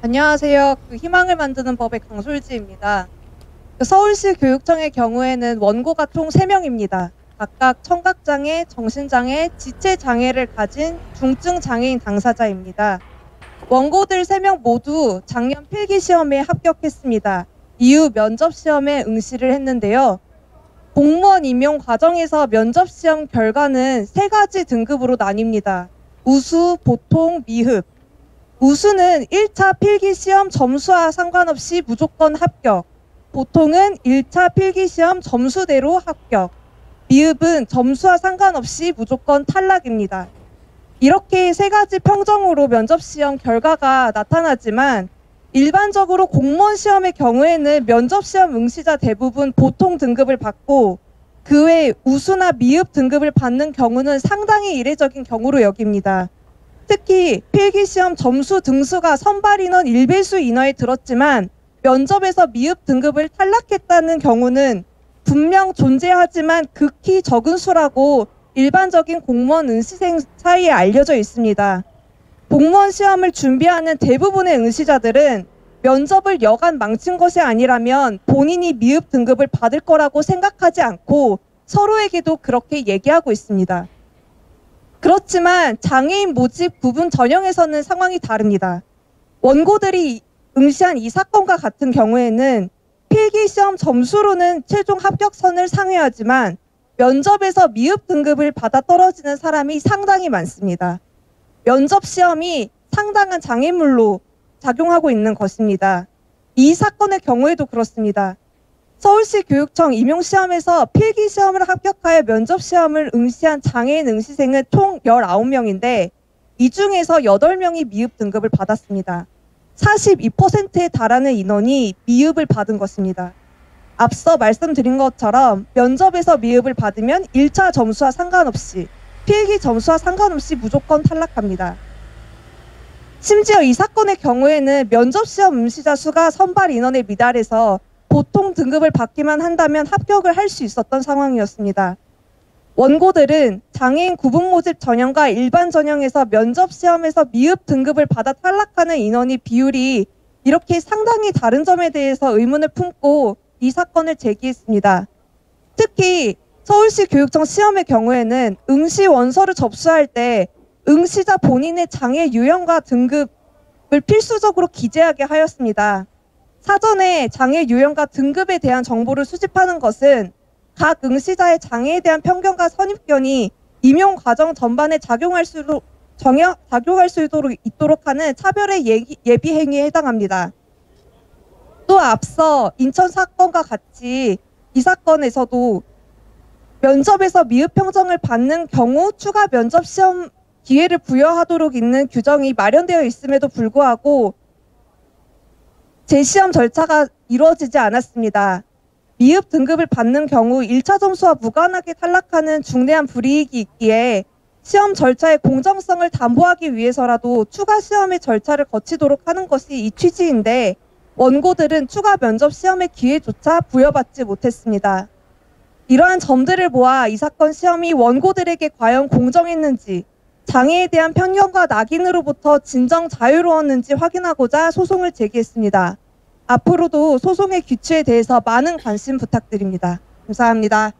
안녕하세요. 희망을 만드는 법의 강솔지입니다. 서울시 교육청의 경우에는 원고가 총 3명입니다. 각각 청각장애, 정신장애, 지체장애를 가진 중증 장애인 당사자입니다. 원고들 3명 모두 작년 필기시험에 합격했습니다. 이후 면접시험에 응시를 했는데요. 공무원 임용 과정에서 면접시험 결과는 3가지 등급으로 나뉩니다. 우수, 보통, 미흡. 우수는 1차 필기시험 점수와 상관없이 무조건 합격. 보통은 1차 필기시험 점수대로 합격. 미흡은 점수와 상관없이 무조건 탈락입니다. 이렇게 3가지 평정으로 면접시험 결과가 나타나지만 일반적으로 공무원 시험의 경우에는 면접시험 응시자 대부분 보통 등급을 받고 그 외 우수나 미흡 등급을 받는 경우는 상당히 이례적인 경우로 여깁니다. 특히 필기시험 점수 등수가 선발 인원 1배수 이내에 들었지만 면접에서 미흡 등급을 탈락했다는 경우는 분명 존재하지만 극히 적은 수라고 일반적인 공무원 응시생 사이에 알려져 있습니다. 공무원 시험을 준비하는 대부분의 응시자들은 면접을 여간 망친 것이 아니라면 본인이 미흡 등급을 받을 거라고 생각하지 않고 서로에게도 그렇게 얘기하고 있습니다. 그렇지만 장애인 모집 구분 전형에서는 상황이 다릅니다. 원고들이 응시한 이 사건과 같은 경우에는 필기시험 점수로는 최종 합격선을 상회하지만 면접에서 미흡 등급을 받아 떨어지는 사람이 상당히 많습니다. 면접시험이 상당한 장애물로 작용하고 있는 것입니다. 이 사건의 경우에도 그렇습니다. 서울시 교육청 임용시험에서 필기시험을 합격하여 면접시험을 응시한 장애인 응시생은 총 19명인데 이 중에서 8명이 미흡 등급을 받았습니다. 42%에 달하는 인원이 미흡을 받은 것입니다. 앞서 말씀드린 것처럼 면접에서 미흡을 받으면 1차 점수와 상관없이 필기 점수와 상관없이 무조건 탈락합니다. 심지어 이 사건의 경우에는 면접시험 응시자 수가 선발 인원에 미달해서 보통 등급을 받기만 한다면 합격을 할 수 있었던 상황이었습니다. 원고들은 장애인 구분 모집 전형과 일반 전형에서 면접시험에서 미흡 등급을 받아 탈락하는 인원이 비율이 이렇게 상당히 다른 점에 대해서 의문을 품고 이 사건을 제기했습니다. 특히 서울시 교육청 시험의 경우에는 응시 원서를 접수할 때 응시자 본인의 장애 유형과 등급을 필수적으로 기재하게 하였습니다. 사전에 장애 유형과 등급에 대한 정보를 수집하는 것은 각 응시자의 장애에 대한 편견과 선입견이 임용 과정 전반에 작용할 수 있도록 하는 차별의 예비 행위에 해당합니다. 또 앞서 인천 사건과 같이 이 사건에서도 면접에서 미흡 평정을 받는 경우 추가 면접 시험 기회를 부여하도록 있는 규정이 마련되어 있음에도 불구하고 재시험 절차가 이루어지지 않았습니다. 미흡 등급을 받는 경우 1차 점수와 무관하게 탈락하는 중대한 불이익이 있기에 시험 절차의 공정성을 담보하기 위해서라도 추가 시험의 절차를 거치도록 하는 것이 이 취지인데 원고들은 추가 면접 시험의 기회조차 부여받지 못했습니다. 이러한 점들을 보아 이 사건 시험이 원고들에게 과연 공정했는지 장애에 대한 편견과 낙인으로부터 진정 자유로웠는지 확인하고자 소송을 제기했습니다. 앞으로도 소송의 귀취에 대해서 많은 관심 부탁드립니다. 감사합니다.